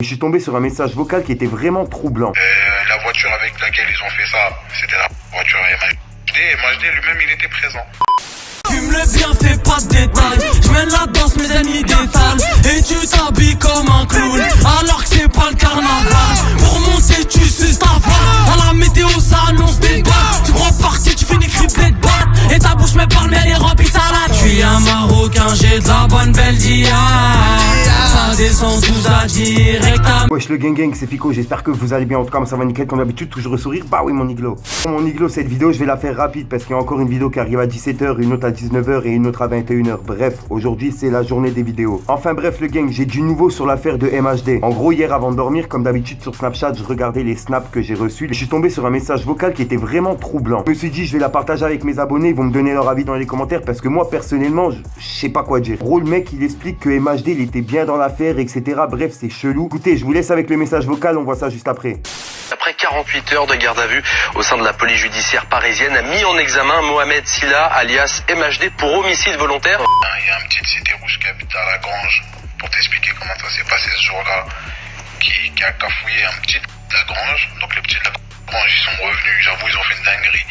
Je suis tombé sur un message vocal qui était vraiment troublant. La voiture avec laquelle ils ont fait ça, c'était la voiture MHD. MHD lui-même, il était présent. Fume le bien, fais pas de détails. Je mène la danse, mes ennemis détalent. Et tu t'habilles comme un clown, alors que c'est pas le carnaval. Pour monter, tu suces ta femme. À la météo, ça annonce des balles. Tu prends parti, tu finis criblé de battes. Et ta bouche me parle, mais elle est remplie de salade. Je suis un Marocain, j'ai de la bonne belle dia. Ça descend tout ça direct à... Wesh le gang, c'est Fico, j'espère que vous allez bien. En tout cas, ça va nickel comme d'habitude, toujours le sourire. Bah oui mon iglo. Mon iglo, cette vidéo, je vais la faire rapide parce qu'il y a encore une vidéo qui arrive à 17h, une autre à 19h et une autre à 21h. Bref, aujourd'hui, c'est la journée des vidéos. Enfin bref le gang, j'ai du nouveau sur l'affaire de MHD. En gros, hier avant de dormir, comme d'habitude sur Snapchat, je regardais les snaps que j'ai reçus. Et je suis tombé sur un message vocal qui était vraiment troublant. Je me suis dit, je vais la partager avec mes abonnés, ils vont me donner leur avis dans les commentaires parce que moi, personnellement, je sais pas quoi dire. En gros, le mec, il explique que MHD, il était bien dans l'affaire, etc. Bref, c'est chelou. Écoutez, je vous laisse avec le message vocal, on voit ça juste après. Après 48 heures de garde à vue au sein de la police judiciaire parisienne, a mis en examen Mohamed Silla, alias MHD, pour homicide volontaire. Il y a un petit cité rouge qui habite à la Grange, pour t'expliquer comment ça s'est passé ce jour-là, qui a cafouillé un petit de la Grange. Donc les petits de la Grange, ils sont revenus, j'avoue, ils ont fait une dinguerie.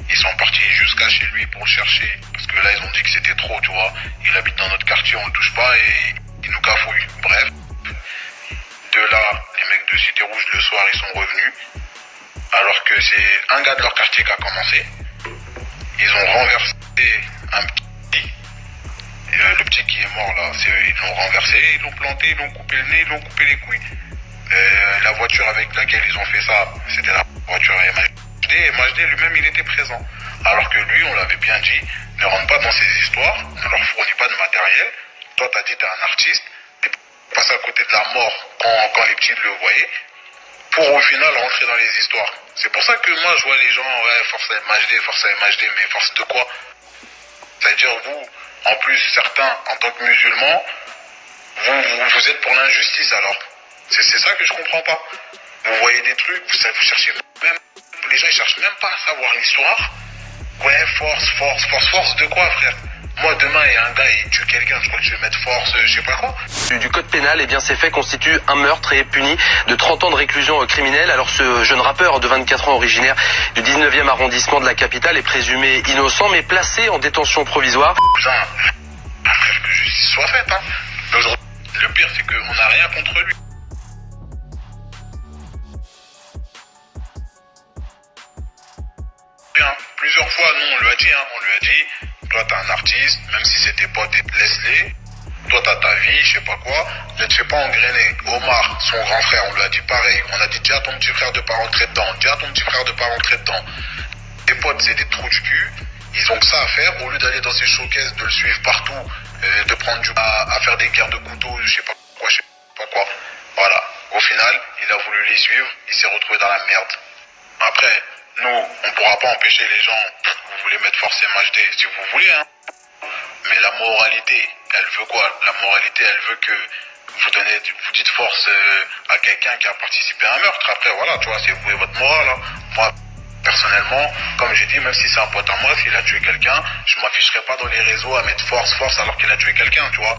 Ils sont partis jusqu'à chez lui pour le chercher, parce que là, ils ont dit que c'était trop, tu vois. Il habite dans notre quartier, on le touche pas et il nous cafouille. Bref. De là, les mecs de Cité Rouge, le soir, ils sont revenus. Alors que c'est un gars de leur quartier qui a commencé. Ils ont renversé un petit. Le petit qui est mort là, ils l'ont renversé, ils l'ont planté, ils l'ont coupé le nez, ils l'ont coupé les couilles. La voiture avec laquelle ils ont fait ça, c'était la voiture MHD. MHD lui-même, il était présent. Alors que lui, on l'avait bien dit, ne rentre pas dans ces histoires, ne leur fournit pas de matériel. Toi, t'as dit t'es un artiste. Passer à côté de la mort quand les petits le voyaient, pour au final rentrer dans les histoires. C'est pour ça que moi je vois les gens, ouais, force à MHD, mais force de quoi? C'est-à-dire vous, en plus certains, en tant que musulmans, vous êtes pour l'injustice alors. C'est ça que je comprends pas. Vous voyez des trucs, vous cherchez même, les gens ils cherchent même pas à savoir l'histoire. Ouais, force de quoi frère? Moi, demain, il y a un gars, il tue quelqu'un, je crois que je vais mettre force, je sais pas quoi. Du code pénal, eh bien, ces faits constituent un meurtre et est puni de 30 ans de réclusion criminelle. Alors, ce jeune rappeur de 24 ans, originaire du 19e arrondissement de la capitale, est présumé innocent, mais placé en détention provisoire. Putain, après que justice soit faite, hein. Le pire, c'est qu'on n'a rien contre lui. Bien, plusieurs fois, nous, on lui a dit, toi t'es un artiste, même si c'est tes potes, laisse-les. Toi t'as ta vie, je sais pas quoi, ne te fais pas engrainer. Omar, son grand frère, on lui a dit pareil. On a dit dis à ton petit frère de pas rentrer dedans. Tes potes c'est des trous du cul, ils ont que ça à faire. Au lieu d'aller dans ces showcases, de le suivre partout, de prendre à faire des guerres de couteaux, je sais pas quoi. Voilà, au final, il a voulu les suivre, il s'est retrouvé dans la merde. Après, nous, on pourra pas empêcher les gens, vous voulez mettre force MHD si vous voulez, hein. Mais la moralité, elle veut quoi? La moralité, elle veut que vous dites force à quelqu'un qui a participé à un meurtre. Après, voilà, tu vois, c'est vous et votre morale, hein. Moi, personnellement, comme j'ai dit, même si c'est un pote à moi, s'il a tué quelqu'un, je m'afficherai pas dans les réseaux à mettre force alors qu'il a tué quelqu'un, tu vois.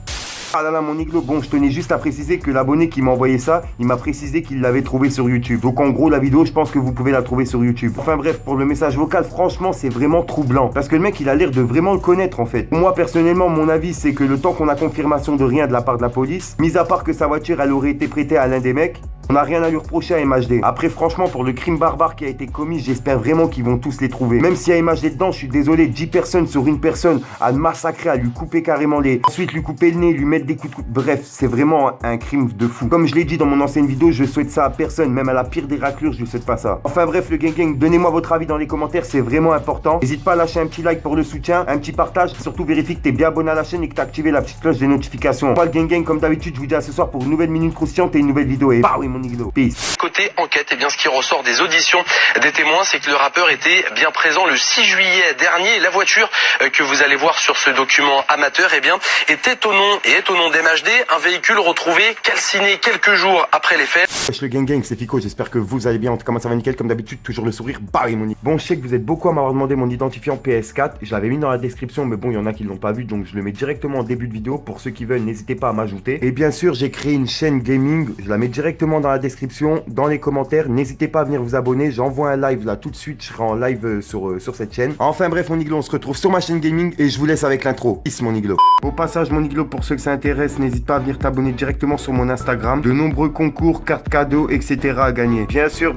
Ah là là mon iglo, bon je tenais juste à préciser que l'abonné qui m'a envoyé ça, il m'a précisé qu'il l'avait trouvé sur YouTube. Donc en gros la vidéo je pense que vous pouvez la trouver sur YouTube. Enfin bref, pour le message vocal, franchement c'est vraiment troublant. Parce que le mec il a l'air de vraiment le connaître en fait. Moi personnellement mon avis c'est que le temps qu'on a confirmation de rien de la part de la police, mis à part que sa voiture elle aurait été prêtée à l'un des mecs, on n'a rien à lui reprocher à MHD. Après franchement pour le crime barbare qui a été commis, j'espère vraiment qu'ils vont tous les trouver. Même s'il y a MHD dedans, je suis désolé, 10 personnes sur une personne à le massacrer, à lui couper carrément les... Ensuite lui couper le nez, lui mettre des coups de couteau. Bref, c'est vraiment un crime de fou. Comme je l'ai dit dans mon ancienne vidéo, je souhaite ça à personne, même à la pire des raclures, je ne souhaite pas ça. Enfin bref le gang, donnez-moi votre avis dans les commentaires, c'est vraiment important. N'hésite pas à lâcher un petit like pour le soutien, un petit partage, surtout vérifie que tu es bien abonné à la chaîne et que tu as activé la petite cloche des notifications. Moi le gang, comme d'habitude, je vous dis à ce soir pour une nouvelle minute croustillante et une nouvelle vidéo. Et bah oui mon iglo. Peace. Côté enquête, eh bien, ce qui ressort des auditions des témoins, c'est que le rappeur était bien présent le 6 juillet dernier. La voiture que vous allez voir sur ce document amateur, eh bien, est au nom d'MHD, un véhicule retrouvé calciné quelques jours après les faits. Wesh le gang, c'est Fico, j'espère que vous allez bien. En tout cas, moi ça va nickel, comme d'habitude, toujours le sourire, bye mon iglo. Bon, je sais que vous êtes beaucoup à m'avoir demandé mon identifiant PS4. Je l'avais mis dans la description, mais bon, il y en a qui l'ont pas vu, donc je le mets directement en début de vidéo. Pour ceux qui veulent, n'hésitez pas à m'ajouter. Et bien sûr, j'ai créé une chaîne gaming, je la mets directement dans la description, dans les commentaires. N'hésitez pas à venir vous abonner, j'envoie un live là tout de suite, je serai en live sur cette chaîne. Enfin bref mon iglo, on se retrouve sur ma chaîne gaming et je vous laisse avec l'intro. Peace mon iglo. Au passage mon iglo, pour ceux que ça intéresse, n'hésite pas à venir t'abonner directement sur mon Instagram. De nombreux concours, cartes cadeaux, etc. à gagner. Bien sûr,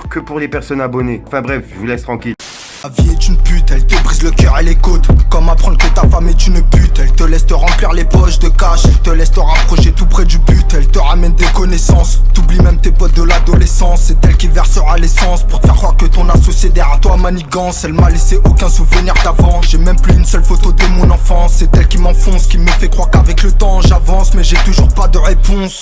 que pour les personnes abonnées. Enfin bref, je vous laisse tranquille. La vie est une pute, elle te brise le cœur et les côtes. Comme apprendre que ta femme est une pute. Elle te laisse te remplir les poches de cash. Elle te laisse te rapprocher tout près du but. Elle te ramène des connaissances. T'oublies même tes potes de l'adolescence. C'est elle qui versera l'essence pour te faire croire que ton associé derrière toi manigance. Elle m'a laissé aucun souvenir d'avant. J'ai même plus une seule photo de mon enfance. C'est elle qui m'enfonce, qui me fait croire qu'avec le temps j'avance. Mais j'ai toujours pas de réponse.